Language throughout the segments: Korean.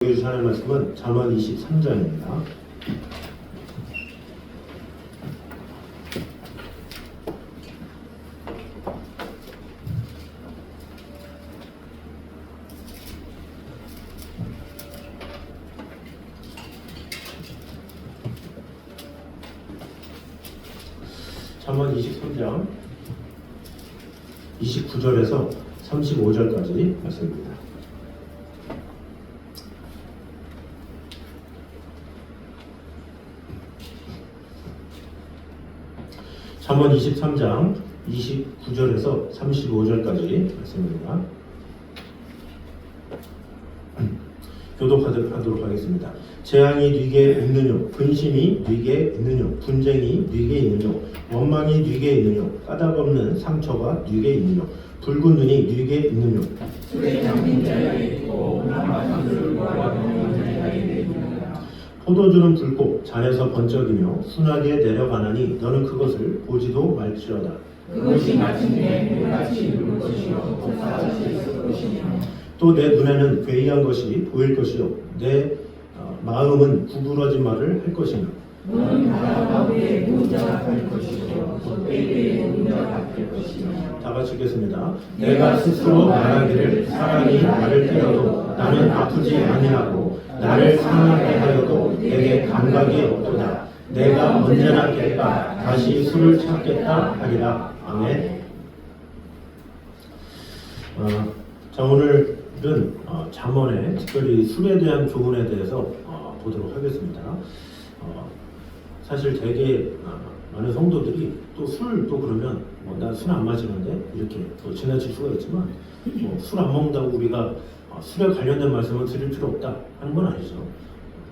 주신 하나님의 말씀은 잠언 23장입니다. 잠언 23장 29절에서 35절까지 말씀입니다. 잠언 23장 29절에서 35절까지 말씀입니다. 교독하도록 하겠습니다. 재앙이 네게 있느뇨, 근심이 네게 있느뇨, 분쟁이 네게 있느뇨, 원망이 네게 있느뇨, 까닭 없는 상처가 네게 있느뇨, 붉은 눈이 네게 있느뇨. 술에 잠긴 자가 있고 나만 술과 먹는 자가 있느니라. 포도주는 붉고 잔에서 번쩍이며 순하게 내려가나니 너는 그것을 보지도 말지어다. 그것이 마침내 물같이 물 것이요 독사같이 있을 것이며 또 내 눈에는 괴이한 것이 보일 것이요 내 마음은 구부러진 말을 할 것이며 너는 바다 위에 문자가 될 것이요 솥대기에 문자가 될 것이며. 다 같이 읽겠습니다. 내가 스스로 말하기를 사람이 나를 때려도 나는 아프지 아니하고 나를 상하게 하여도 내게 감각이 없도다. 내가 언제나 깰까 다시 술을 찾겠다 하리라. 아멘. 자, 오늘은 잠언에 특별히 술에 대한 교훈에 대해서 보도록 하겠습니다. 사실 되게 많은 성도들이 또 술도 그러면 나 술 안 마시는데 이렇게 또 지나칠 수가 있지만 술 안 먹는다고 우리가 술에 관련된 말씀을 드릴 필요 없다 하는 건 아니죠.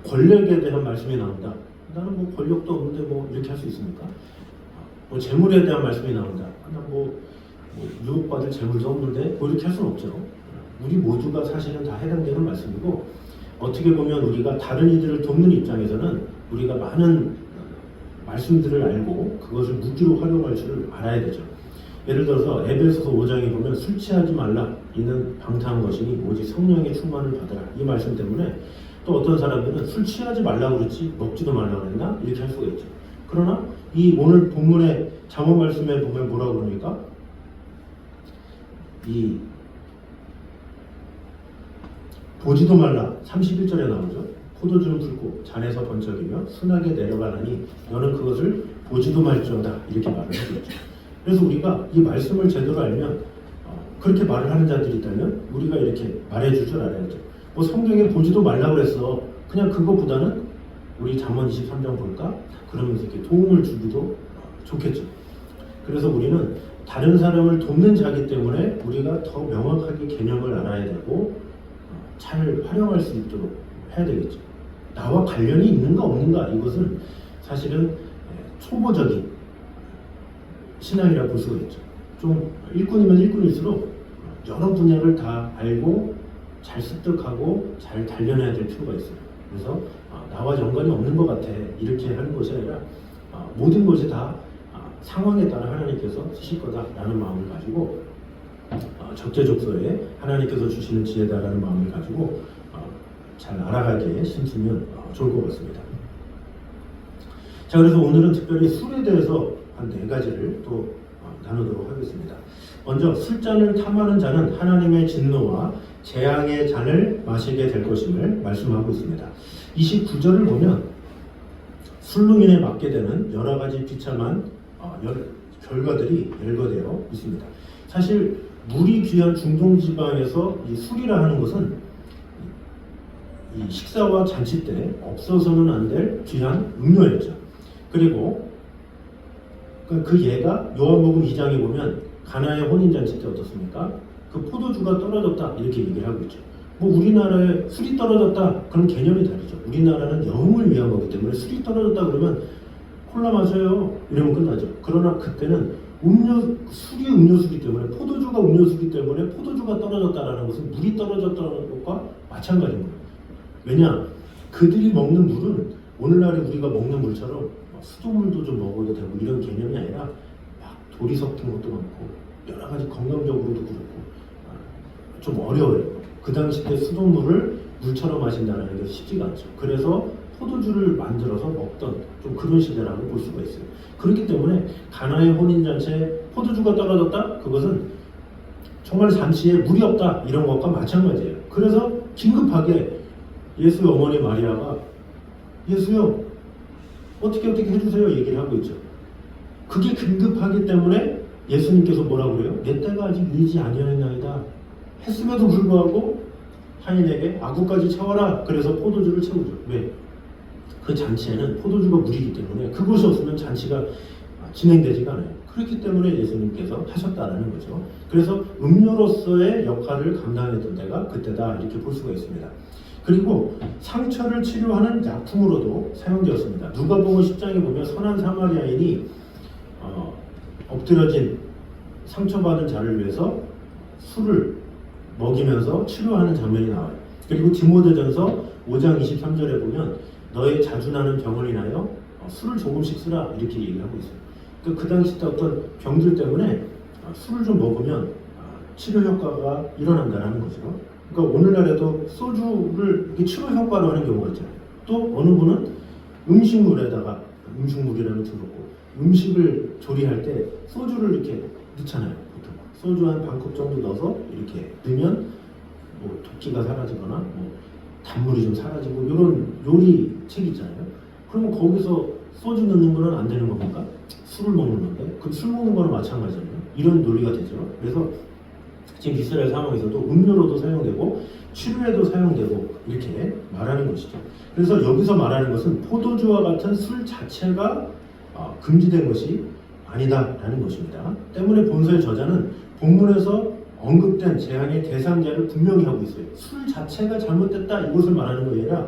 권력에 대한 말씀이 나온다. 나는 뭐 권력도 없는데 뭐 이렇게 할 수 있습니까? 뭐 재물에 대한 말씀이 나온다. 나는 뭐 유혹받을 재물도 없는데 뭐 이렇게 할 수는 없죠. 우리 모두가 사실은 다 해당되는 말씀이고 어떻게 보면 우리가 다른 이들을 돕는 입장에서는 우리가 많은 말씀들을 알고 그것을 무기로 활용할 줄 알아야 되죠. 예를 들어서 에베소서 5장에 보면 술 취하지 말라 이는 방탕한 것이니 오직 성령의 충만을 받으라 이 말씀 때문에 또 어떤 사람들은 술 취하지 말라고 그랬지 먹지도 말라고 그랬나 이렇게 할 수가 있죠. 그러나 이 오늘 본문의 잠언 말씀에 보면 뭐라고 그러니까 이 보지도 말라 31절에 나오죠. 포도주는 붉고 잔에서 번쩍이며 순하게 내려가나니 너는 그것을 보지도 말지어다 이렇게 말을 하겠죠. 그래서 우리가 이 말씀을 제대로 알면 그렇게 말을 하는 자들이 있다면 우리가 이렇게 말해줄 줄 알아야죠. 뭐 성경에 보지도 말라고 그랬어. 그냥 그거보다는 우리 잠언 23장 볼까? 그러면서 이렇게 도움을 주기도 좋겠죠. 그래서 우리는 다른 사람을 돕는 자이기 때문에 우리가 더 명확하게 개념을 알아야 되고 잘 활용할 수 있도록 해야 되겠죠. 나와 관련이 있는가 없는가 이것은 사실은 초보적인 신앙이라 볼 수가 있죠. 좀 일꾼이면 일꾼일수록 여러 분야를 다 알고 잘 습득하고 잘 단련해야 될 필요가 있어요. 그래서 나와 연관이 없는 것 같아 이렇게 하는 것이 아니라 모든 것이 다 상황에 따라 하나님께서 쓰실 거다라는 마음을 가지고 적재적소에 하나님께서 주시는 지혜다라는 마음을 가지고 잘 알아가게 심으면 좋을 것 같습니다. 자, 그래서 오늘은 특별히 술에 대해서 한 4가지를 또 나누도록 하겠습니다. 먼저 술잔을 탐하는 자는 하나님의 진노와 재앙의 잔을 마시게 될 것임을 말씀하고 있습니다. 29절을 보면 술로 인해 맞게 되는 여러 가지 비참한 결과들이 열거되어 있습니다. 사실 물이 귀한 중동 지방에서 이 술이라 하는 것은 이 식사와 잔치 때 없어서는 안 될 귀한 음료였죠. 그리고 그 예가 요한복음 2장에 보면 가나의 혼인잔치 때 어떻습니까? 그 포도주가 떨어졌다 이렇게 얘기를 하고 있죠. 뭐 우리나라에 술이 떨어졌다 그런 개념이 다르죠. 우리나라는 영을 위한 거기 때문에 술이 떨어졌다 그러면 콜라 마셔요 이러면 끝나죠. 그러나 그때는 술이 음료수기 때문에 포도주가 음료수기 때문에 포도주가 떨어졌다라는 것은 물이 떨어졌다는 것과 마찬가지인 거예요. 왜냐? 그들이 먹는 물은 오늘날에 우리가 먹는 물처럼 수돗물도 좀 먹어도 되고 이런 개념이 아니라 막 돌이 섞인 것도 많고 여러 가지 건강적으로도 그렇고 좀 어려워요. 그 당시 때 수돗물을 물처럼 마신다는 게 쉽지가 않죠. 그래서 포도주를 만들어서 먹던 좀 그런 시대라고 볼 수가 있어요. 그렇기 때문에 가나의 혼인잔치에 포도주가 떨어졌다? 그것은 정말 잔치에 물이 없다 이런 것과 마찬가지예요. 그래서 긴급하게 예수의 어머니 마리아가 예수요 어떻게 해주세요 얘기를 하고 있죠. 그게 긴급하기 때문에 예수님께서 뭐라고 그래요? 내 때가 아직 이르지 아니하였나이다 했음에도 불구하고 하인에게 아구까지 채워라. 그래서 포도주를 채우죠. 왜? 그 잔치에는 포도주가 물이기 때문에 그것이 없으면 잔치가 진행되지가 않아요. 그렇기 때문에 예수님께서 하셨다라는 거죠. 그래서 음료로서의 역할을 감당했던 때가 그때다 이렇게 볼 수가 있습니다. 그리고 상처를 치료하는 약품으로도 사용되었습니다. 누가복음 10장에 보면 선한 사마리아인이 엎드려진 상처받은 자를 위해서 술을 먹이면서 치료하는 장면이 나와요. 그리고 디모데전서 5장 23절에 보면 너의 자주 나는 병을 인하여 술을 조금씩 쓰라 이렇게 얘기를 하고 있어요. 그 당시 때 어떤 병들 때문에 술을 좀 먹으면 치료 효과가 일어난다는 거죠. 그러니까 오늘날에도 소주를 이렇게 치료 효과로 하는 경우가 있잖아요. 또 어느 분은 음식물이라면 들었고 음식을 조리할 때 소주를 이렇게 넣잖아요. 보통 소주 한 반컵 정도 넣어서 이렇게 넣으면 뭐 도끼가 사라지거나 뭐 단물이 좀 사라지고 이런 요리 책 있잖아요. 그러면 거기서 소주 넣는 거는 안 되는 겁니까? 술을 먹는 건데 그 술 먹는 거는 마찬가지잖아요. 이런 논리가 되죠. 그래서 지금 이스라엘 상황에서도 음료로도 사용되고 치료에도 사용되고 이렇게 말하는 것이죠. 그래서 여기서 말하는 것은 포도주와 같은 술 자체가 금지된 것이 아니다라는 것입니다. 때문에 본서의 저자는 본문에서 언급된 제한의 대상자를 분명히 하고 있어요. 술 자체가 잘못됐다 이것을 말하는 것이 아니라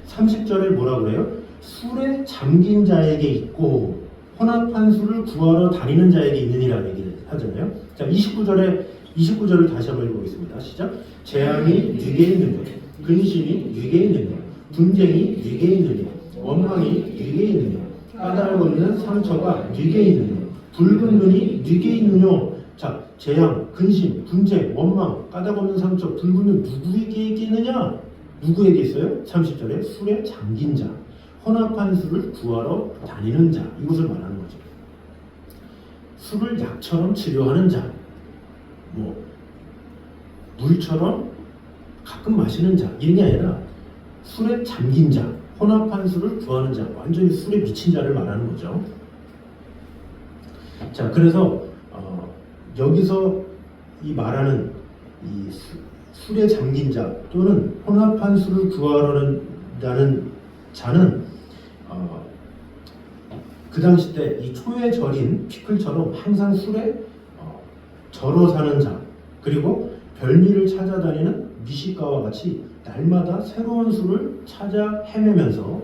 30절에 뭐라 그래요? 술에 잠긴 자에게 있고 혼합한 술을 구하러 다니는 자에게 있느니라는 얘기를 하잖아요. 자, 29절을 다시 한번 읽어보겠습니다. 시작. 재앙이 네게 있느냐, 근심이 네게 있느냐, 분쟁이 네게 있느냐, 원망이 네게 있느냐, 까닭 없는 상처가 네게 있느냐, 붉은 눈이 네게 있느냐. 자, 재앙, 근심, 분쟁, 원망, 까닭 없는 상처, 붉은 눈 누구에게 있느냐? 누구에게 있어요? 30절에 술에 잠긴 자, 혼합한 술을 구하러 다니는 자, 이것을 말하는 거죠. 술을 약처럼 치료하는 자, 뭐 물처럼 가끔 마시는 자, 이런 게 아니라 술에 잠긴 자, 혼합한 술을 구하는 자, 완전히 술에 미친 자를 말하는 거죠. 자, 그래서 여기서 이 말하는 이 술에 잠긴 자 또는 혼합한 술을 구하려는 자는 그 당시 때 이 초에 절인 피클처럼 항상 술에 절어 사는 자, 그리고 별미를 찾아다니는 미식가와 같이 날마다 새로운 술을 찾아 헤매면서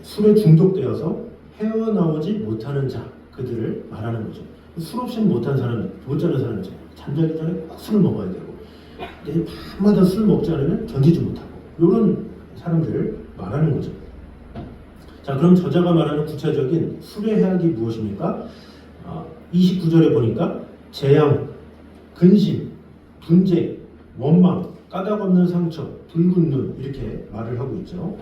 술에 중독되어서 헤어나오지 못하는 자, 그들을 말하는 거죠. 술 없이는 못 자는 사람이죠. 잠자기 전에 꼭 술을 먹어야 되고 내일 밤마다 술 먹지 않으면 견디지 못하고 이런 사람들을 말하는 거죠. 자, 그럼 저자가 말하는 구체적인 술의 해악이 무엇입니까? 29절에 보니까 재앙, 근심, 분쟁, 원망, 까닭 없는 상처, 붉은 눈 이렇게 말을 하고 있죠.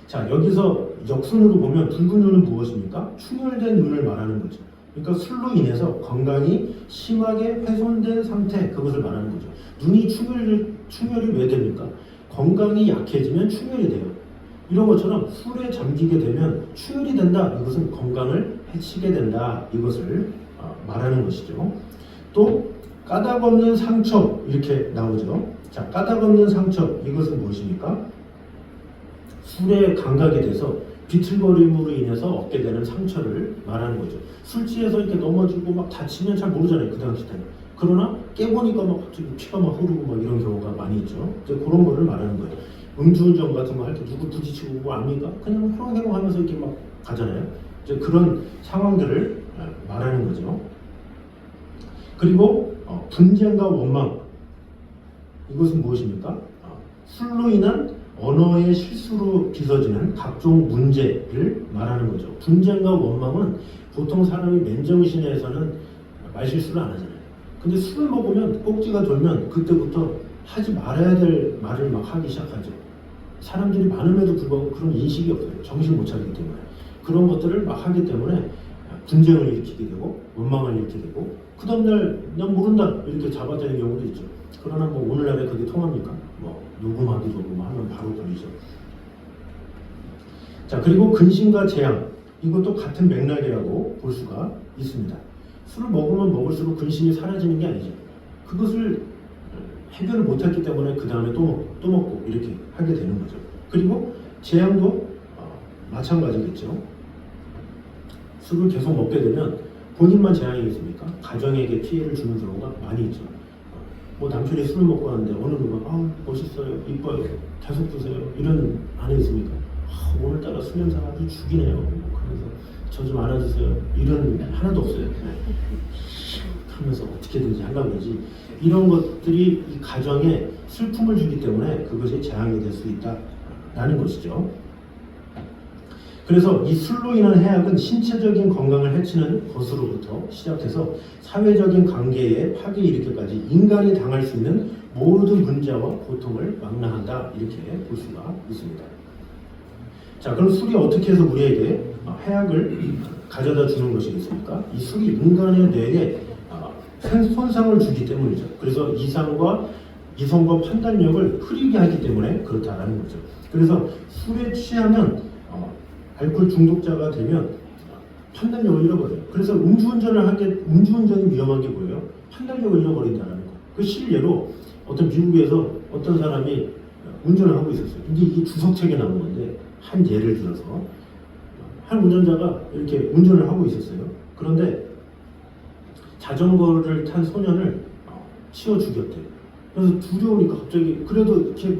자, 여기서 역순으로 보면 붉은 눈은 무엇입니까? 충혈된 눈을 말하는 거죠. 그러니까 술로 인해서 건강이 심하게 훼손된 상태, 그것을 말하는 거죠. 눈이 충혈이 왜 됩니까? 건강이 약해지면 충혈이 돼요. 이런 것처럼 술에 잠기게 되면 충혈이 된다. 이것은 건강을 해치게 된다. 이것을 말하는 것이죠. 또 까닭 없는 상처 이렇게 나오죠. 자, 까닭 없는 상처 이것은 무엇입니까? 술에 감각이 돼서 비틀거림으로 인해서 얻게 되는 상처를 말하는 거죠. 술 취해서 이렇게 넘어지고 막 다치면 잘 모르잖아요. 그 당시 때는. 그러나 깨보니까 막 갑자기 피가 막 흐르고 막 이런 경우가 많이 있죠. 이제 그런 거를 말하는 거예요. 음주운전 같은 거 할 때 누구 부딪히고 뭐 압니까? 그냥 해롱해롱 하면서 이렇게 막 가잖아요. 이제 그런 상황들을 말하는 거죠. 그리고 분쟁과 원망 이것은 무엇입니까? 술로 인한 언어의 실수로 빚어지는 각종 문제를 말하는 거죠. 분쟁과 원망은 보통 사람이 맨정신에서는 말실수를 안 하잖아요. 근데 술을 먹으면 꼭지가 돌면 그때부터 하지 말아야 될 말을 막 하기 시작하죠. 사람들이 많음에도 불구하고 그런 인식이 없어요. 정신 못 차리기 때문에. 그런 것들을 막 하기 때문에 분쟁을 일으키게 되고 원망을 일으키게 되고 그 다음날 난 모른다 이렇게 잡아대는 경우도 있죠. 그러나 뭐 오늘날에 그게 통합니까? 뭐 녹음하기로 뭐 하면 바로 걸리죠. 자, 그리고 근심과 재앙, 이것도 같은 맥락이라고 볼 수가 있습니다. 술을 먹으면 먹을수록 근심이 사라지는 게 아니죠. 그것을 해결을 못했기 때문에 그 다음에 또 먹고 이렇게 하게 되는 거죠. 그리고 재앙도 마찬가지겠죠. 술을 계속 먹게 되면 본인만 재앙이겠습니까? 가정에게 피해를 주는 경우가 많이 있죠. 뭐 남편이 술을 먹고 왔는데 어느 누가 멋있어요, 이뻐요, 계속 드세요 이런 아내 있습니까? 오늘따라 술 냄새가 아주 죽이네요. 그래서 저 좀 안아주세요. 이런 하나도 없어요. 하면서 어떻게든지 하려고 그러지. 이런 것들이 이 가정에 슬픔을 주기 때문에 그것이 재앙이 될 수 있다라는 것이죠. 그래서 이 술로 인한 해악은 신체적인 건강을 해치는 것으로부터 시작해서 사회적인 관계에 파괴 일으켜까지 인간이 당할 수 있는 모든 문제와 고통을 망라한다 이렇게 볼 수가 있습니다. 자, 그럼 술이 어떻게 해서 우리에게 해악을 가져다 주는 것이겠습니까? 이 술이 인간의 뇌에 손상을 주기 때문이죠. 그래서 이성과 판단력을 흐리게 하기 때문에 그렇다라는 거죠. 그래서 술에 취하면 알코올 중독자가 되면 판단력을 잃어버려요. 그래서 음주운전이 위험한 게 뭐예요? 판단력을 잃어버린다는 거. 그 실례로 어떤 미국에서 어떤 사람이 운전을 하고 있었어요. 근데 이게 주석책에 나온 건데 한 예를 들어서 한 운전자가 이렇게 운전을 하고 있었어요. 그런데 자전거를 탄 소년을 치워 죽였대요. 그래서 두려우니까 갑자기 그래도 이렇게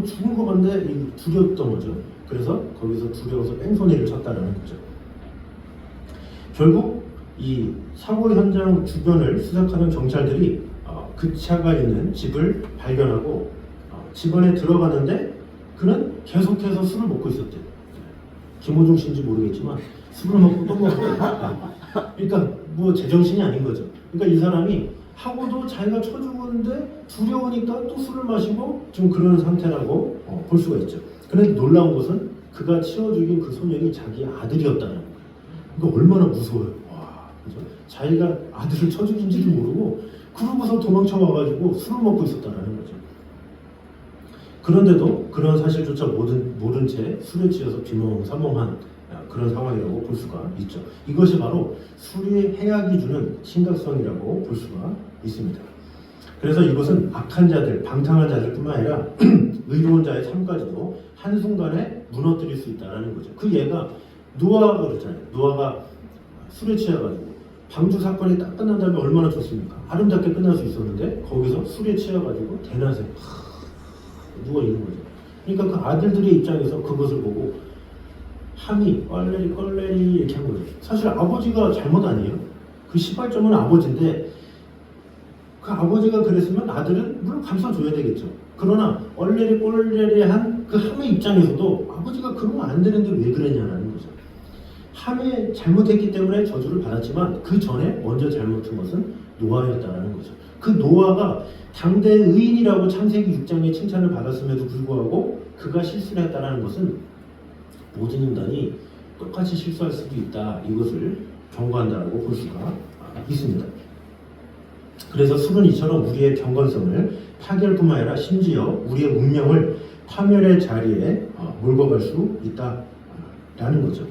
죽은 것 같네 두려웠던 거죠. 그래서 거기서 두려워서 뺑소니를 쳤다라는 거죠. 결국 이 사고 현장 주변을 수색하는 경찰들이 그 차가 있는 집을 발견하고 집 안에 들어가는데 그는 계속해서 술을 먹고 있었대요. 김호중 씨인지 모르겠지만 술을 먹고 또 먹고 그러니까 뭐 제정신이 아닌 거죠. 그러니까 이 사람이 하고도 자기가 쳐죽었는데 두려우니까 또 술을 마시고 좀 그런 상태라고 볼 수가 있죠. 그런데 놀라운 것은 그가 치워 죽인 그 소년이 자기 아들이었다는 거예요. 그러니까 얼마나 무서워요. 와, 그죠? 자기가 아들을 쳐 죽인지도 모르고 그러고서 도망쳐 와가지고 술을 먹고 있었다는 거죠. 그런데도 그런 사실조차 모른 채 술에 취해서 비몽사몽한 그런 상황이라고 볼 수가 있죠. 이것이 바로 술의 해악이 주는 심각성이라고 볼 수가 있습니다. 그래서 이것은 악한 자들, 방탕한 자들뿐만 아니라 의로운 자의 삶까지도 한순간에 무너뜨릴 수 있다는 거죠. 그 예가 노아가 그렇잖아요. 노아가 술에 취해가지고 방주 사건이 딱 끝난 다음에 얼마나 좋습니까? 아름답게 끝날 수 있었는데 거기서 술에 취해가지고 대낮에 누워 있는 거죠. 그러니까 그 아들들의 입장에서 그것을 보고 함이 껄레리 이렇게 한 거죠. 사실 아버지가 잘못 아니에요. 그 시발점은 아버지인데 그 아버지가 그랬으면 아들은 물론 감싸줘야 되겠죠. 그러나 껄레리한 그 함의 입장에서도 아버지가 그러면 안 되는데 왜 그랬냐는 거죠. 함이 잘못했기 때문에 저주를 받았지만 그 전에 먼저 잘못한 것은 노아였다는 거죠. 그 노아가 당대 의인이라고 창세기 6장의 칭찬을 받았음에도 불구하고 그가 실수를 했다는 것은 모든 인간이 똑같이 실수할 수도 있다. 이것을 경고한다고 볼 수가 있습니다. 그래서 술은 이처럼 우리의 경건성을 파괴할 뿐만 아니라 심지어 우리의 운명을 파멸의 자리에 몰고 갈 수 있다라는 거죠.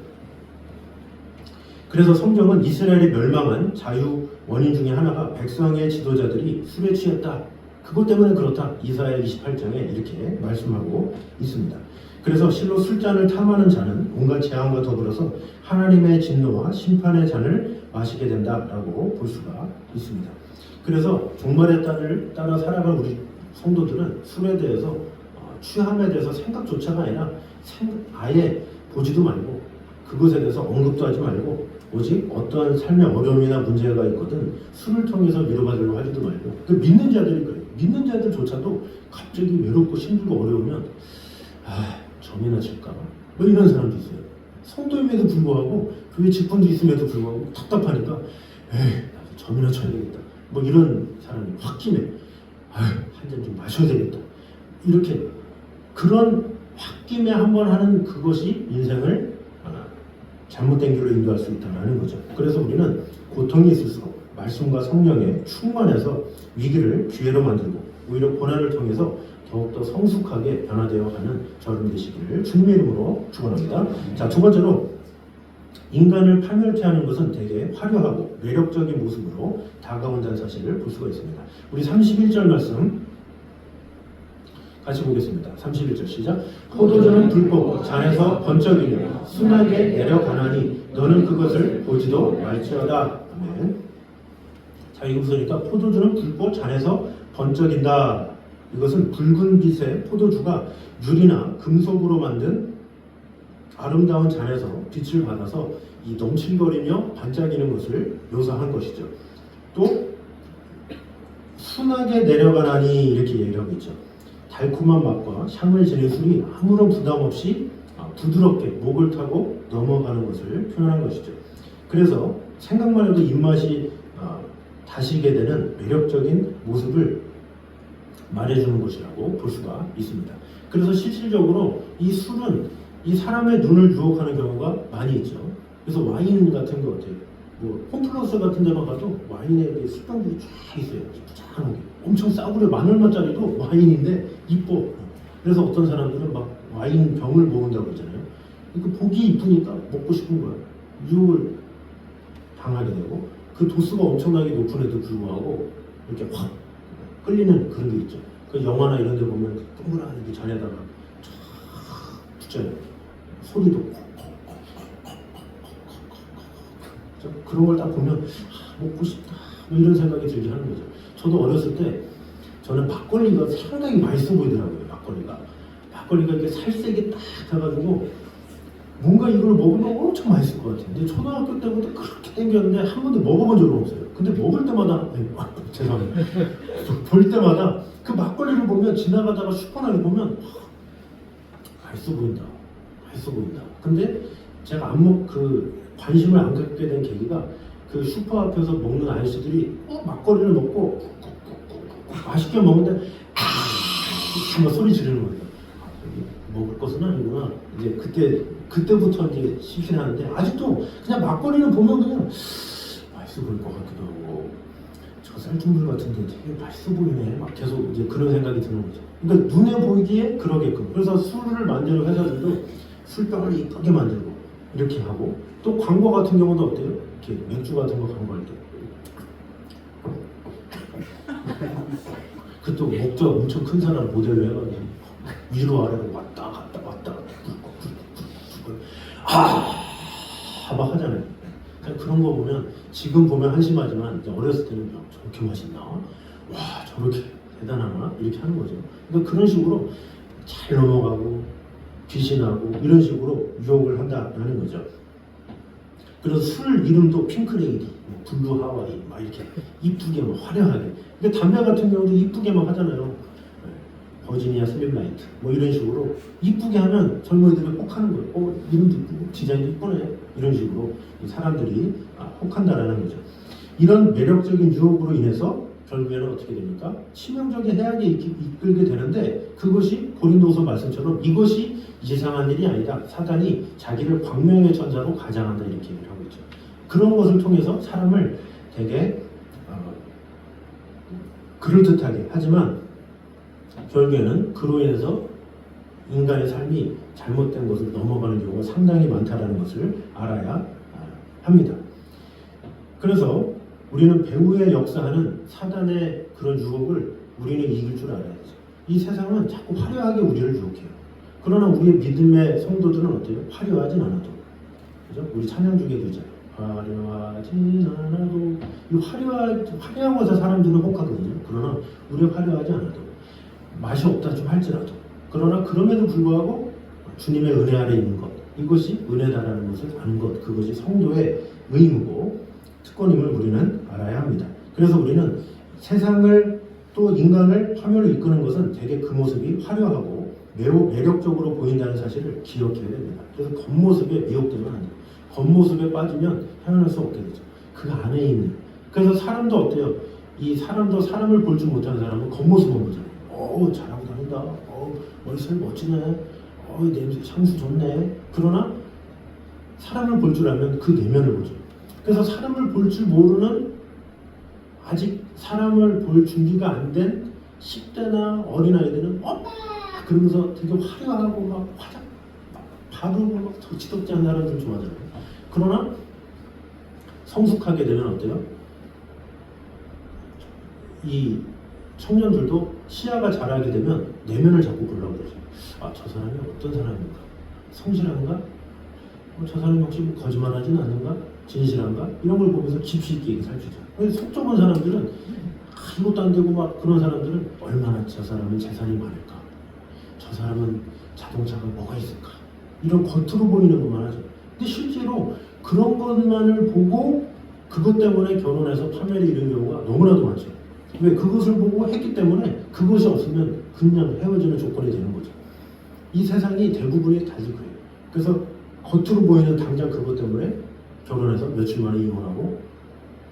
그래서 성경은 이스라엘이 멸망한 자유 원인 중에 하나가 백성의 지도자들이 술에 취했다. 그것 때문에 그렇다. 이사야 28장에 이렇게 말씀하고 있습니다. 그래서 실로 술잔을 탐하는 자는 온갖 재앙과 더불어서 하나님의 진노와 심판의 잔을 마시게 된다라고 볼 수가 있습니다. 그래서 종말의 따라 살아갈 우리 성도들은 술에 대해서 취함에 대해서 생각조차가 아니라 아예 보지도 말고 그것에 대해서 언급도 하지 말고 오직 어떠한 삶의 어려움이나 문제가 있거든 술을 통해서 위로받으려고 하지도 말고 그 믿는 자들이 그래요. 믿는 자들조차도 갑자기 외롭고 힘들고 어려우면 점이나 칠까 뭐 이런 사람도 있어요. 성도임에도 불구하고 교회 직분도 있음에도 불구하고 답답하니까 나도 점이나 쳐야 되겠다 뭐 이런 사람이 확 김에 한 한 잔 좀 마셔야 되겠다. 이렇게 그런 홧김에 한번 하는 그것이 인생을 잘못된 길로 인도할 수 있다는 거죠. 그래서 우리는 고통이 있을수록 말씀과 성령에 충만해서 위기를 기회로 만들고 오히려 고난을 통해서 더욱더 성숙하게 변화되어 가는 저런 되시기를 주님의 이름으로 축원합니다. 자, 두 번째로 인간을 파멸케하는 것은 되게 화려하고 매력적인 모습으로 다가온다는 사실을 볼 수가 있습니다. 우리 31절 말씀 같이 보겠습니다. 31절 시작. 포도주는 붉고 잔에서 번쩍이며 순하게 내려가나니 너는 그것을 보지도 말지어다. 아멘. 자, 이거 보니까 포도주는 붉고 잔에서 번쩍인다. 이것은 붉은 빛의 포도주가 유리나 금속으로 만든 아름다운 잔에서 빛을 받아서 이 넘칠거리며 반짝이는 것을 묘사한 것이죠. 또 순하게 내려가나니 이렇게 얘기하고 있죠. 달콤한 맛과 향을 지닌 술이 아무런 부담 없이 부드럽게 목을 타고 넘어가는 것을 표현한 것이죠. 그래서 생각만 해도 입맛이 다시게 되는 매력적인 모습을 말해주는 것이라고 볼 수가 있습니다. 그래서 실질적으로 이 술은 이 사람의 눈을 유혹하는 경우가 많이 있죠. 그래서 와인 같은 거 어때요? 뭐 홈플러스 같은 데만 가도 와인에 술병들이 쫙 있어요. 쫙 엄청 싸구려 만 얼마짜리도 와인인데 이뻐. 그래서 어떤 사람들은 막 와인 병을 모은다고 그러잖아요. 그러니까 보기 이쁘니까 먹고 싶은 거야. 유혹을 당하게 되고 그 도수가 엄청나게 높은에도 불구하고 이렇게 확 끌리는 그런 게 있죠. 그 영화나 이런 데 보면 동그란 이 잔에다가 쫙 붙여요. 소리도 그런 걸 딱 보면 먹고 싶다 뭐 이런 생각이 들게 하는 거죠. 저도 어렸을 때 저는 막걸리가 상당히 맛있어 보이더라고요. 막걸리가 이렇게 살색이 딱 해가지고 뭔가 이걸 먹으면 엄청 맛있을 것 같아요. 근데 초등학교 때부터 그렇게 땡겼는데 한 번도 먹어본 적은 없어요. 근데 먹을 때마다 죄송합니다. 볼 때마다 그 막걸리를 보면 지나가다가 슈퍼나게 보면 맛있어 보인다. 근데 제가 관심을 안 갖게 된 계기가 그 슈퍼 앞에서 먹는 아저씨들이 막걸리를 먹고 맛있게 먹는데 막 소리 지르는 거예요. 먹을 것은 아니구나. 이제 그때부터 이제 실신하는데 아직도 그냥 막걸리를 보면 그냥 맛있어 보일 것 같기도 하고 저 쌀주물 같은데 되게 맛있어 보이네. 막 계속 이제 그런 생각이 드는 거죠. 그러니까 눈에 보이기에 그러게끔. 그래서 술을 만드는 회사들도 술병을 이쁘게 만들고 이렇게 하고 또 광고 같은 경우도 어때요? 이렇게 맥주 같은 거 광고할 때 그 또 목적 엄청 큰 사람 모델로 해가지고 위로 아래로 왔다 갔다 막 하잖아요. 그런 거 보면 지금 보면 한심하지만 어렸을 때는 저렇게 맛있나? 와 저렇게 대단하나? 이렇게 하는 거죠. 그러니까 그런 식으로 잘 넘어가고 빛이 나고 이런 식으로 유혹을 한다라는 거죠. 그래서 술 이름도 핑크레이디, 블루 하와이 막 이렇게 이쁘게 막 화려하게. 근데 담배 같은 경우도 이쁘게 막 하잖아요. 버지니아 슬립라이트 뭐 이런 식으로 이쁘게 하면 젊은이들이 혹하는 거예요. 이름도 이쁘고 디자인도 이쁘네. 이런 식으로 사람들이 혹한다라는 거죠. 이런 매력적인 유혹으로 인해서 결국에는 어떻게 됩니까? 치명적인 해악에 이끌게 되는데 그것이 고린도서 말씀처럼 이것이 이상한 일이 아니다. 사단이 자기를 광명의 천사로 가장한다 이렇게 얘기를 하고 있죠. 그런 것을 통해서 사람을 되게 그럴듯하게 하지만 결국에는 그로 인해서 인간의 삶이 잘못된 것을 넘어가는 경우가 상당히 많다는 것을 알아야 합니다. 그래서 우리는 배후에 역사하는 사단의 그런 유혹을 우리는 이길 줄 알아야죠. 이 세상은 자꾸 화려하게 우리를 유혹해요. 그러나 우리의 믿음의 성도들은 어때요? 화려하진 않아도. 그죠? 우리 찬양 중에도 있잖아요. 화려하진 않아도. 이 화려한 것에 사람들은 혹하거든요. 그러나 우리가 화려하지 않아도. 맛이 없다 좀 할지라도. 그러나 그럼에도 불구하고 주님의 은혜 아래 있는 것. 이것이 은혜다라는 것을 아는 것. 그것이 성도의 의무고 특권임을 우리는 알아야 합니다. 그래서 우리는 세상을 또 인간을 파멸로 이끄는 것은 대개 그 모습이 화려하고 매우 매력적으로 보인다는 사실을 기억해야 됩니다. 그래서 겉모습에 미혹되면 안 돼요. 겉모습에 빠지면 헤어날 수 없게 되죠. 그 안에 있는. 그래서 사람도 어때요? 이 사람도 사람을 볼 줄 못하는 사람은 겉모습만 보잖아요. 잘하고 다닌다. 머리색 멋지네. 이 냄새 향수 좋네. 그러나 사람을 볼 줄 알면 그 내면을 보죠. 그래서 사람을 볼 줄 모르는 아직 사람을 볼 준비가 안 된 10대나 어린아이들은 엄마 그러면서 되게 화려하고 막 화장 바르고 막 덕지덕지한 사람들 좋아하잖아요. 그러나 성숙하게 되면 어때요? 이 청년들도 시야가 자라게 되면 내면을 자꾸 보려고 그러죠. 저 사람이 어떤 사람인가? 성실한가? 저 사람이 혹시 거짓말하지는 않는가? 진실한가? 이런 걸 보면서 깊이 있게 살피죠. 속 좁은 사람들은 아무것도 안 되고 막 그런 사람들은 얼마나 저 사람은 재산이 많을까? 저 사람은 자동차가 뭐가 있을까? 이런 겉으로 보이는 것만 하죠. 근데 실제로 그런 것만을 보고 그것 때문에 결혼해서 파멸이 이른 경우가 너무나도 많죠. 왜? 그것을 보고 했기 때문에 그것이 없으면 그냥 헤어지는 조건이 되는 거죠. 이 세상이 대부분이 다지 그래요. 그래서 겉으로 보이는 당장 그것 때문에 결혼해서 며칠 만에 이혼하고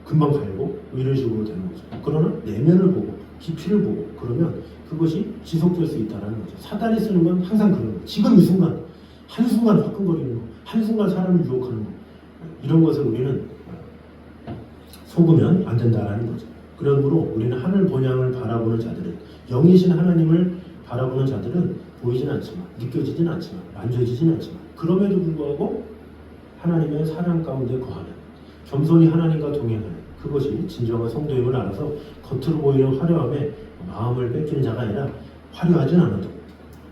금방 갈고 이런 식으로 되는 거죠. 그러나 내면을 보고 깊이를 보고 그러면 그것이 지속될 수 있다는 거죠. 사단이 쓰는 건 항상 그런 거예요. 지금 이 순간 한순간 화끈거리는 거, 한순간 사람을 유혹하는 거, 이런 것을 우리는 속으면 안 된다라는 거죠. 그러므로 우리는 하늘 본향을 바라보는 자들은, 영이신 하나님을 바라보는 자들은 보이진 않지만, 느껴지진 않지만, 만져지진 않지만, 그럼에도 불구하고 하나님의 사랑 가운데 거하는, 겸손히 하나님과 동행하는, 그것이 진정한 성도임을 알아서 겉으로 보이는 화려함에 마음을 뺏기는 자가 아니라 화려하진 않아도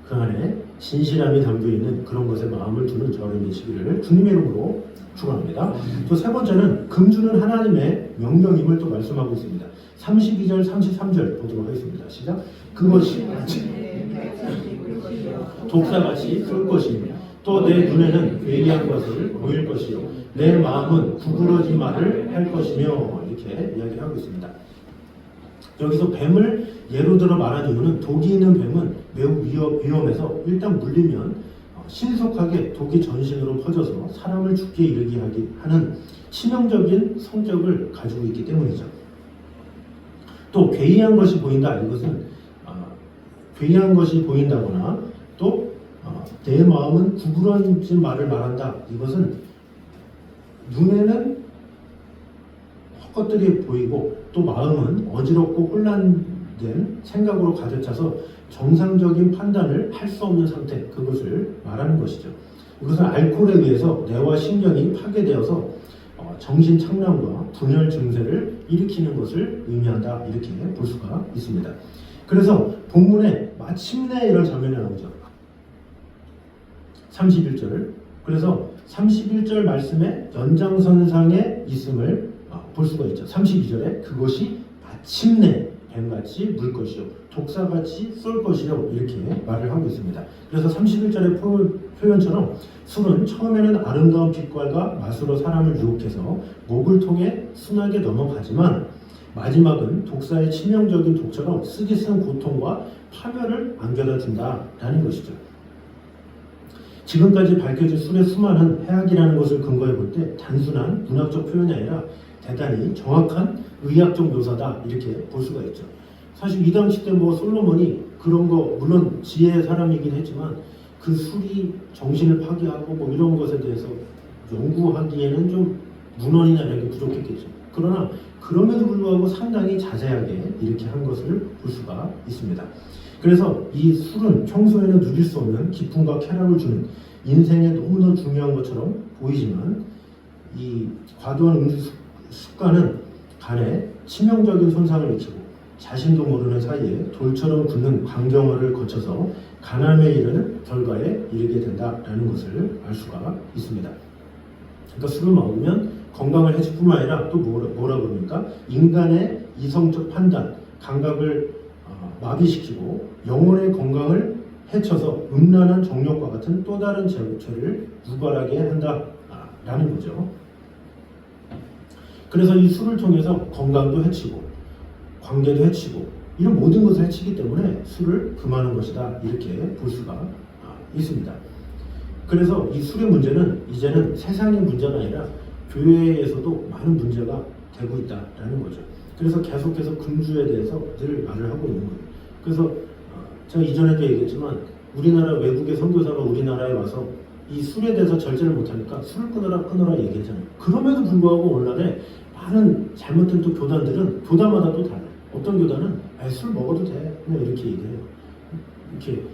그 안에 진실함이 담겨있는 그런 것에 마음을 두는 저를 되시기를 주님의 이름으로 축원합니다. 또 세 번째는 금주는 하나님의 명령임을 또 말씀하고 있습니다. 32절 33절 보도록 하겠습니다. 시작. 그것이 독사같이 쏠 것이며 또 내 눈에는 괴이한 것을 보일 것이요 내 마음은 구부러진 말을 할 것이며, 이렇게 이야기하고 있습니다. 여기서 뱀을 예로 들어 말한 이유는 독이 있는 뱀은 매우 위험해서 일단 물리면 신속하게 독이 전신으로 퍼져서 사람을 죽게 이르게 하는 치명적인 성격을 가지고 있기 때문이죠. 또 괴이한 것이 보인다. 이것은 괴이한 것이 보인다거나 또 내 마음은 구부러진 말을 말한다. 이것은 눈에는 헛것들이 보이고 또 마음은 어지럽고 혼란된 생각으로 가득 차서 정상적인 판단을 할 수 없는 상태, 그것을 말하는 것이죠. 이것은 알코올에 의해서 뇌와 신경이 파괴되어서 정신 착란과 분열 증세를 일으키는 것을 의미한다, 이렇게 볼 수가 있습니다. 그래서 본문에 마침내 이런 장면이 나오죠. 31절. 그래서 31절 말씀의 연장선상에 있음을 볼 수가 있죠. 32절에 그것이 마침내 뱀같이 물 것이요 독사같이 쏠 것이요, 이렇게 말을 하고 있습니다. 그래서 31절의 표현처럼 술은 처음에는 아름다운 빛깔과 맛으로 사람을 유혹해서 목을 통해 순하게 넘어가지만 마지막은 독사의 치명적인 독처럼 쓰기 쓴 고통과 파멸을 안겨다 준다라는 것이죠. 지금까지 밝혀진 술의 수많은 해악이라는 것을 근거해 볼 때 단순한 문학적 표현이 아니라 대단히 정확한 의학적 묘사다, 이렇게 볼 수가 있죠. 사실 이 당시 때 솔로몬이 그런 거, 물론 지혜의 사람이긴 했지만 그 술이 정신을 파괴하고 이런 것에 대해서 연구하기에는 좀 문헌이나 이런 게 부족했겠죠. 그러나 그럼에도 불구하고 상당히 자세하게 이렇게 한 것을 볼 수가 있습니다. 그래서 이 술은 평소에는 누릴 수 없는 기쁨과 쾌락을 주는 인생에 너무나 중요한 것처럼 보이지만 이 과도한 음주 습관은 간에 치명적인 손상을 일으키고 자신도 모르는 사이에 돌처럼 굳는 강경화를 거쳐서 간암에 이르는 결과에 이르게 된다라는 것을 알 수가 있습니다. 그러니까 술을 먹으면 건강을 해칠 뿐만 아니라 또 뭐라 그럽니까? 인간의 이성적 판단, 감각을 마비시키고 영혼의 건강을 해쳐서 음란한 정욕과 같은 또 다른 죄를 유발하게 한다라는 거죠. 그래서 이 술을 통해서 건강도 해치고 관계도 해치고 이런 모든 것을 해치기 때문에 술을 금하는 것이다, 이렇게 볼 수가 있습니다. 그래서 이 술의 문제는 이제는 세상의 문제가 아니라 교회에서도 많은 문제가 되고 있다라는 거죠. 그래서 계속해서 금주에 대해서 늘 말을 하고 있는 거예요. 그래서 제가 이전에도 얘기했지만 우리나라 외국의 선교사가 우리나라에 와서 이 술에 대해서 절제를 못하니까 술을 끊으라 얘기했잖아요. 그럼에도 불구하고 오늘날에 많은 잘못된 또 교단들은 교단마다 또 달라요. 어떤 교단은 술 먹어도 돼 그냥 이렇게 얘기해요. 이렇게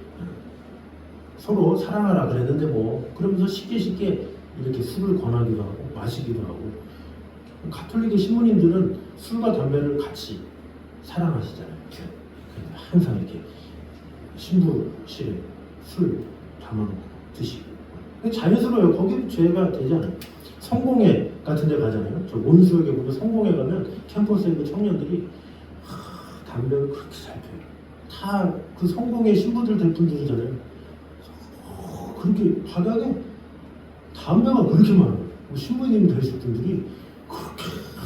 서로 사랑하라 그랬는데 뭐 그러면서 쉽게 이렇게 술을 권하기도 하고 마시기도 하고. 가톨릭의 신부님들은 술과 담배를 같이 사랑하시잖아요. 항상 이렇게 신부실에 술 담아놓고 드시고 자연스러워요. 거기도 죄가 되지 않아요. 성공회 같은 데 가잖아요. 저 온수역에 보면 성공회 가면 캠퍼스에 그 청년들이 담배를 그렇게 잘 펴요. 다 그 성공회 신부들 대품들이잖아요. 그렇게 바닥에 담배가 그렇게 많아요. 신부님 되실 분들이 그렇게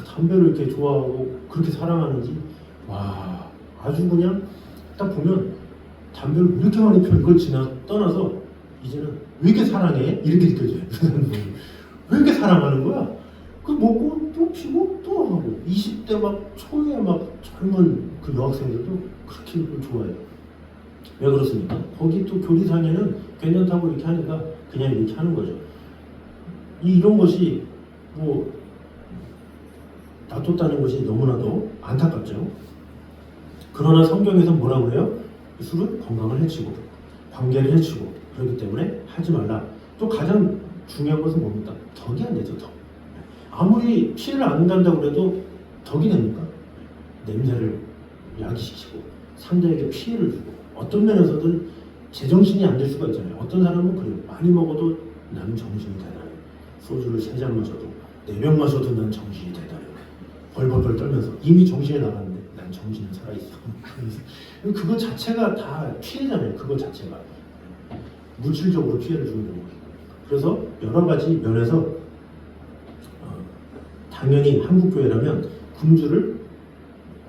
담배를 이렇게 좋아하고 그렇게 사랑하는지 와 아주 그냥 딱 보면 담배를 왜 이렇게 많이 펴 이걸 떠나서 이제는 왜 이렇게 사랑해? 이렇게 느껴져요. 왜 이렇게 사랑하는 거야? 그 먹고 또 피고 또 하고 20대 막 초에 막 젊은 그 여학생들도 그렇게 그걸 좋아해요. 왜 그렇습니까? 거기 또 교리상에는 괜찮다고 이렇게 하니까 그냥 이렇게 하는 거죠. 이런 것이 뭐 놔뒀다는 것이 너무나도 안타깝죠. 그러나 성경에서 뭐라고 해요? 술은 건강을 해치고 관계를 해치고 그렇기 때문에 하지 말라. 또 가장 중요한 것은 뭡니까? 덕이 안 되죠. 덕. 아무리 피해를 안 간다고 해도 덕이 됩니까? 냄새를 야기시키고 상대에게 피해를 주고 어떤 면에서든 제정신이 안 될 수가 있잖아요. 어떤 사람은 그래요. 많이 먹어도 나는 정신이 대단해. 소주를 3잔 마셔도 4병 마셔도 난 정신이 대단해. 벌벌벌 떨면서 이미 정신이 나갔는데 난 정신은 살아있어. 그거 자체가 다 피해잖아요. 그거 자체가 물질적으로 피해를 주는 경우가 있고. 그래서 여러 가지 면에서 당연히 한국교회라면 금주를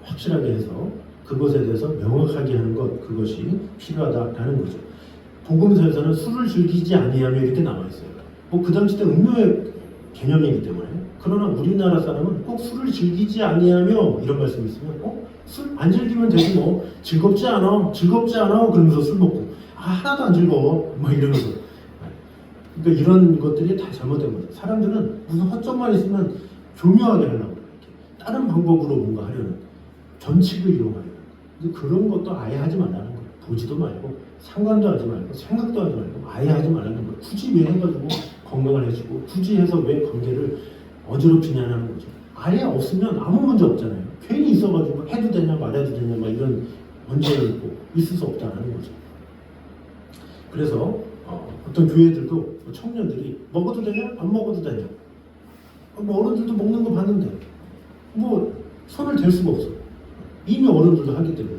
확실하게 해서 그것에 대해서 명확하게 하는 것 그것이 필요하다라는 거죠. 복음서에서는 술을 즐기지 아니하며 이렇게 나와 있어요. 뭐 그 당시 때 음료의 개념이기 때문에. 그러나 우리나라 사람은 꼭 술을 즐기지 아니하며 이런 말씀이 있으면 술 안 즐기면 되지 뭐 즐겁지 않아 그러면서 술 먹고 하나도 안 즐거워 막 이러면서. 그러니까 이런 것들이 다 잘못된 거죠. 사람들은 무슨 허점만 있으면 교묘하게 하려고 이렇게 다른 방법으로 뭔가 하려는 전칙을 이용하려는. 근데 그런 것도 아예 하지 말라는 거예요. 보지도 말고 상관도 하지 말고 생각도 하지 말고 아예 하지 말라는 거예요. 굳이 왜 해가지고 건강을 해주고 굳이 해서 왜 관계를 어지럽히냐는 거죠. 아예 없으면 아무 문제 없잖아요. 괜히 있어가지고 해도 되냐 말해도 되냐 막 이런 문제가 있고 있을 수 없다는 거죠. 그래서 어떤 교회들도 청년들이 먹어도 되냐 안 먹어도 되냐 뭐 어른들도 먹는 거 봤는데 뭐 손을 댈 수가 없어. 이미 어른들도 하기 때문에.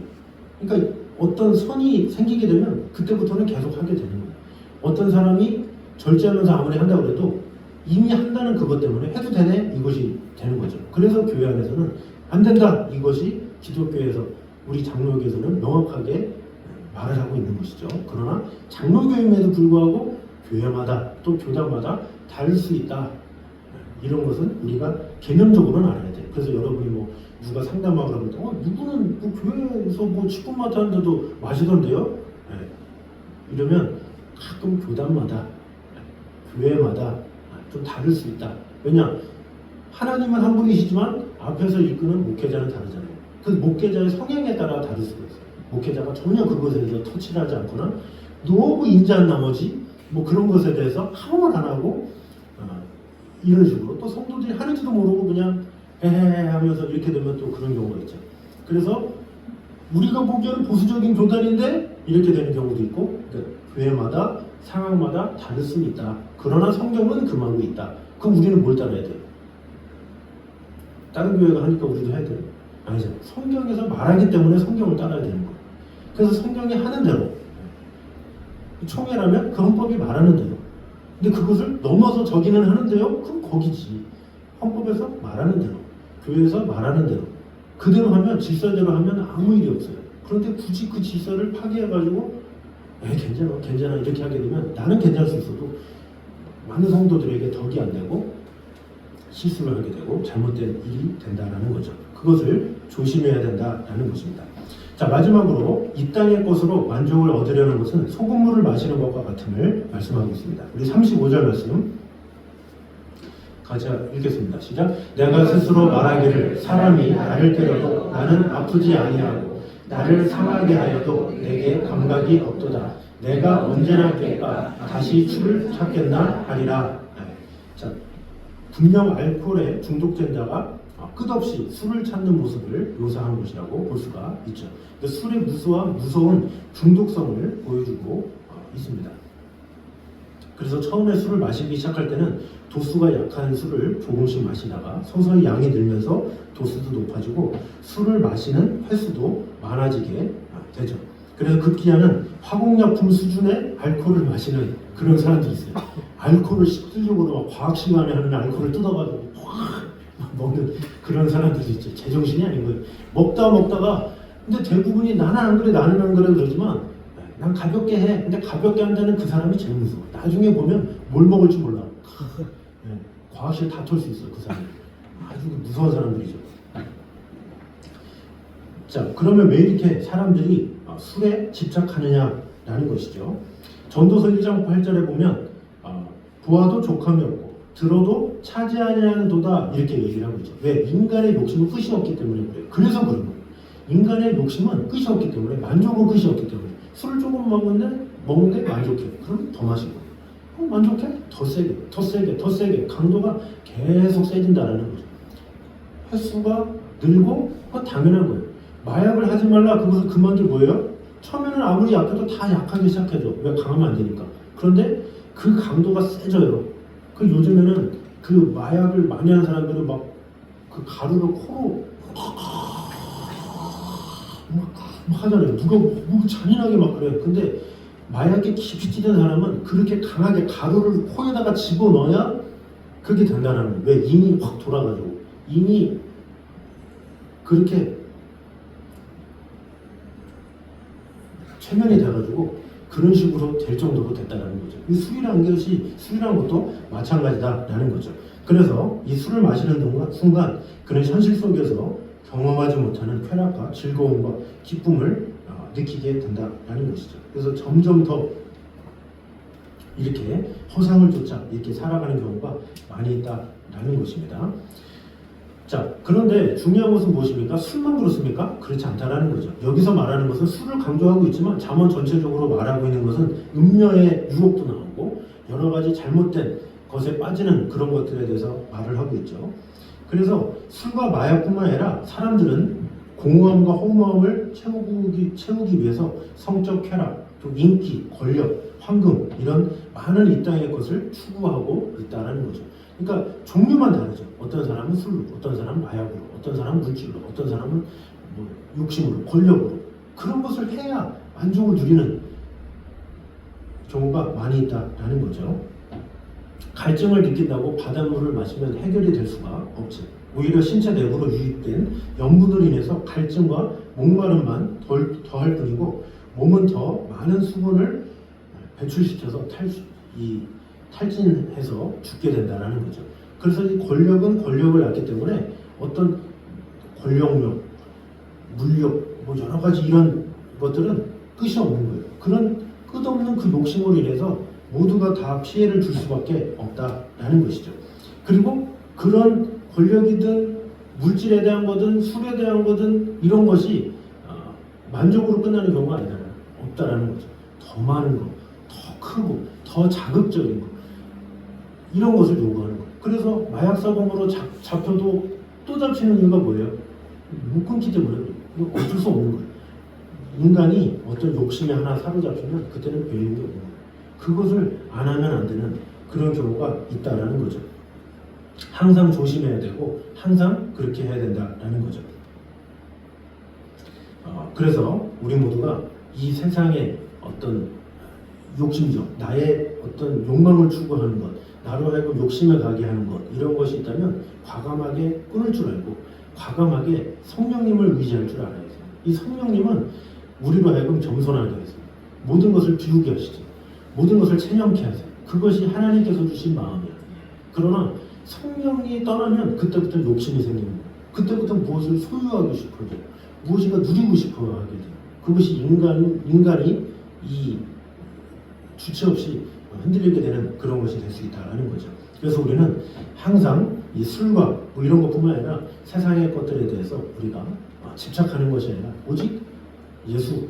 그러니까 어떤 선이 생기게 되면 그때부터는 계속 하게 되는 거예요. 어떤 사람이 절제하면서 아무리 한다고 해도 이미 한다는 그것 때문에 해도 되네 이것이 되는 거죠. 그래서 교회 안에서는 안 된다 이것이 기독교에서 우리 장로교에서는 명확하게 말을 하고 있는 것이죠. 그러나 장로교임에도 불구하고 교회마다 또 교단마다 다를 수 있다. 이런 것은 우리가 개념적으로는 알아야 돼. 그래서 여러분이 뭐 누가 상담하고 그러면 누구는 뭐 교회에서 뭐 10분 맡았는데도 마시던데요? 이러면 가끔 교단마다 교회마다 좀 다를 수 있다. 왜냐? 하나님은 한 분이시지만 앞에서 이끄는 목회자는 다르잖아요. 그 목회자의 성향에 따라 다를 수가 있어요. 목회자가 전혀 그것에 대해서 터치를 하지 않거나 너무 인자한 나머지 뭐 그런 것에 대해서 아무 말 안 하고 이런 식으로 또 성도들이 하는지도 모르고 그냥 헤헤헤 하면서 이렇게 되면 또 그런 경우가 있죠. 그래서 우리가 보기에는 보수적인 교단인데 이렇게 되는 경우도 있고 그러니까 교회마다 상황마다 다를 수는 있다. 그러나 성경은 금하고 있다. 그럼 우리는 뭘 따라야 돼요? 다른 교회가 하니까 우리도 해야 돼요? 아니죠. 성경에서 말하기 때문에 성경을 따라야 되는 거예요. 그래서 성경이 하는 대로 총회라면 그 헌법이 말하는 대로 근데 그것을 넘어서 저기는 하는데요? 그럼 거기지. 헌법에서 말하는 대로 교회에서 말하는 대로 그대로 하면 질서대로 하면 아무 일이 없어요. 그런데 굳이 그 질서를 파괴해가지고 괜찮아 이렇게 하게 되면 나는 괜찮을 수 있어도 많은 성도들에게 덕이 안 되고 실수를 하게 되고 잘못된 일이 된다는 거죠. 그것을 조심해야 된다는 것입니다. 자, 마지막으로 이 땅의 것으로 만족을 얻으려는 것은 소금물을 마시는 것과 같음을 말씀하고 있습니다. 우리 35절 말씀 같이 읽겠습니다. 시작. 내가 스스로 말하기를 사람이 나를 때려도 나는 아프지 아니하고 나를 상하게 하여도 내게 감각이 없도다. 내가 언제나 깰까 다시 술을 찾겠나 하리라. 자, 분명 알코올에 중독된 자가 끝없이 술을 찾는 모습을 묘사한 것이라고 볼 수가 있죠. 술의 무서운 중독성을 보여주고 있습니다. 그래서 처음에 술을 마시기 시작할 때는 도수가 약한 술을 조금씩 마시다가 서서히 양이 늘면서 도수도 높아지고 술을 마시는 횟수도 많아지게 되죠. 그래서 급기야는 화공약품 수준의 알코올을 마시는 그런 사람들이 있어요. 알코올을 실질적으로 과학 시간에 하는 알코올을 뜯어가지고 확 먹는 그런 사람들이 있죠. 제정신이 아닌 거예요. 먹다가 근데 대부분이 나는 안 그래 그러지만 난 가볍게 해. 근데 가볍게 한다는 그 사람이 제일 무서워. 나중에 보면 뭘 먹을지 몰라. 과학실 다 털 수 있어 그 사람. 아주 무서운 사람들이죠. 자, 그러면 왜 이렇게 사람들이 술에 집착하느냐라는 것이죠. 전도서 1장 8절에 보면 보아도 족함이 없고 들어도 차지하냐는 도다 이렇게 얘기를 하고 있죠. 왜? 인간의 욕심은 끝이 없기 때문에 그래요. 그래서 그런 거예요. 인간의 욕심은 끝이 없기 때문에, 만족은 끝이 없기 때문에 술을 조금 먹는데 만족해. 그럼 더 마시고 만족해? 더 세게 강도가 계속 세진다라는 거죠. 횟수가 늘고 그건 당연한 거예요. 마약을 하지 말라 그것을 그만 게 뭐예요? 처음에는 아무리 약해도 다 약하게 시작해줘. 왜? 강하면 안 되니까. 그런데 그 강도가 세져요. 그 요즘에는 그 마약을 많이 하는 사람들은 막 그 가루를 코로 막 하잖아요. 누가 뭐 잔인하게 막 그래요. 근데 마약에 깊이 찌든 사람은 그렇게 강하게 가루를 코에다가 집어넣어야 그게 된다는 거예요. 왜? 인이 확 돌아가지고 인이 그렇게 최면이 돼가지고 그런 식으로 될 정도로 됐다는 거죠. 이 술이라는 것도 마찬가지다라는 거죠. 그래서 이 술을 마시는 순간 그는 현실 속에서 경험하지 못하는 쾌락과 즐거움과 기쁨을 느끼게 된다라는 것이죠. 그래서 점점 더 이렇게 허상을 쫓아 이렇게 살아가는 경우가 많이 있다라는 것입니다. 자, 그런데 중요한 것은 무엇입니까? 술만 그렇습니까? 그렇지 않다라는 거죠. 여기서 말하는 것은 술을 강조하고 있지만 잠언 전체적으로 말하고 있는 것은 음녀의 유혹도 나오고 여러 가지 잘못된 것에 빠지는 그런 것들에 대해서 말을 하고 있죠. 그래서 술과 마약뿐만 아니라 사람들은 공허함과 허무함을 채우기 위해서 성적 쾌락, 또 인기, 권력, 황금 이런 많은 이 땅의 것을 추구하고 있다는 거죠. 그러니까 종류만 다르죠. 어떤 사람은 술로, 어떤 사람은 마약으로, 어떤 사람은 물질로, 어떤 사람은 뭐 욕심으로, 권력으로 그런 것을 해야 만족을 누리는 경우가 많이 있다라는 거죠. 갈증을 느낀다고 바닷물을 마시면 해결이 될 수가 없죠. 오히려 신체 내부로 유입된 염분으로 인해서 갈증과 목마름만 더할 뿐이고 몸은 더 많은 수분을 배출시켜서 탈진해서 죽게 된다는 거죠. 그래서 이 권력은 권력을 낳기 때문에 어떤 권력력, 물력, 뭐 여러 가지 이런 것들은 끝이 없는 거예요. 그런 끝없는 그 욕심으로 인해서 모두가 다 피해를 줄 수밖에 없다라는 것이죠. 그리고 그런 권력이든 물질에 대한 거든 술에 대한 거든 이런 것이 만족으로 끝나는 경우가 아니잖아요. 없다라는 거죠. 더 많은 거, 더 크고 더 자극적인 거 이런 것을 요구하는 거. 그래서 마약 사범으로 잡혀도 또 잡히는 이유가 뭐예요? 못 끊기 때문에 이거 어쩔 수 없는 거예요. 인간이 어떤 욕심에 하나 사로잡히면 그때는 배우는 게 없는 거예요. 그것을 안 하면 안 되는 그런 경우가 있다라는 거죠. 항상 조심해야 되고 항상 그렇게 해야 된다라는 거죠. 그래서 우리 모두가 이 세상의 어떤 욕심적, 나의 어떤 욕망을 추구하는 것, 나로 하여금 욕심에 가게 하는 것 이런 것이 있다면 과감하게 끊을 줄 알고 과감하게 성령님을 의지할 줄 알아야 돼요. 이 성령님은 우리로 하여금 겸손하게 해서 모든 것을 비우게 하시죠. 모든 것을 체념케 하세요. 그것이 하나님께서 주신 마음이야. 그러나 성령이 떠나면 그때부터 욕심이 생기는 거예요. 그때부터 무엇을 소유하고 싶어져요. 무엇인가 누리고 싶어 하게 돼요. 그것이 인간이 이 주체 없이 흔들리게 되는 그런 것이 될 수 있다는 거죠. 그래서 우리는 항상 이 술과 뭐 이런 것뿐만 아니라 세상의 것들에 대해서 우리가 집착하는 것이 아니라 오직 예수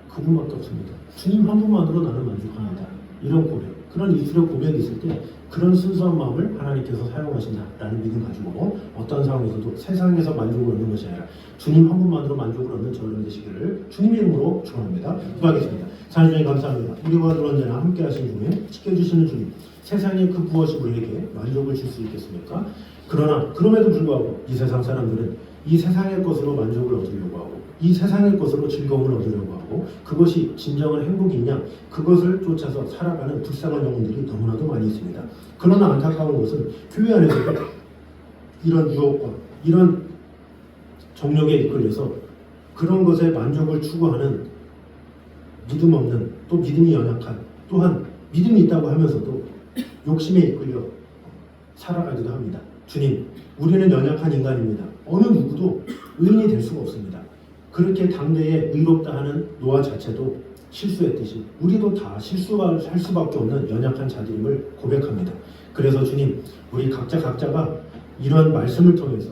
그분밖에 없습니다. 주님 한 분만으로 나는 만족합니다. 이런 고백, 그런 입술의 고백이 있을 때 그런 순수한 마음을 하나님께서 사용하신다라는 믿음 가지고 어떤 상황에서도 세상에서 만족을 얻는 것이 아니라 주님 한 분만으로 만족을 얻는 저런 되시기를 주님의 이름으로 축원합니다. 기도하겠습니다. 하나님 감사합니다. 우리와 언제나 함께 하신 주님, 지켜주시는 주님, 세상의 그 무엇이 우리에게 만족을 줄 수 있겠습니까? 그러나 그럼에도 불구하고 이 세상 사람들은 이 세상의 것으로 만족을 얻으려고 하고 이 세상의 것으로 즐거움을 얻으려고 하고 그것이 진정한 행복이냐 그것을 쫓아서 살아가는 불쌍한 영혼들이 너무나도 많이 있습니다. 그러나 안타까운 것은 교회 안에서도 이런 유혹과 이런 정욕에 이끌려서 그런 것에 만족을 추구하는 믿음 없는 또 믿음이 연약한 또한 믿음이 있다고 하면서도 욕심에 이끌려 살아가기도 합니다. 주님, 우리는 연약한 인간입니다. 어느 누구도 의인이 될 수가 없습니다. 그렇게 당대에 의롭다 하는 노아 자체도 실수했듯이 우리도 다 실수할 수밖에 없는 연약한 자들임을 고백합니다. 그래서 주님, 우리 각자가 이러한 말씀을 통해서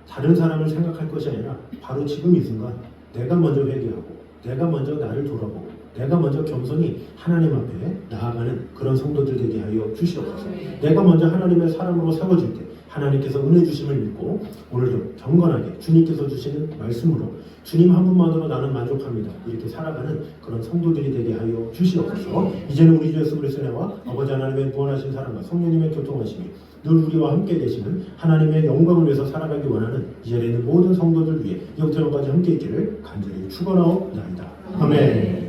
다른 사람을 생각할 것이 아니라 바로 지금 이 순간 내가 먼저 회개하고 내가 먼저 나를 돌아보고 내가 먼저 겸손히 하나님 앞에 나아가는 그런 성도들 되게 하여 주시옵소서. 내가 먼저 하나님의 사람으로 세워질 때 하나님께서 은혜 주심을 믿고 오늘도 경건하게 주님께서 주시는 말씀으로 주님 한 분만으로 나는 만족합니다. 이렇게 살아가는 그런 성도들이 되게 하여 주시옵소서. 이제는 우리 주 예수 그리스도의 은혜와 아버지 하나님의 무한하신 사랑과 성령님의 교통하심이 늘 우리와 함께 계시는 하나님의 영광을 위해서 살아가기 원하는 이 자리에 있는 모든 성도들 위해 영원까지 함께 있기를 간절히 축원하옵나이다. 아멘.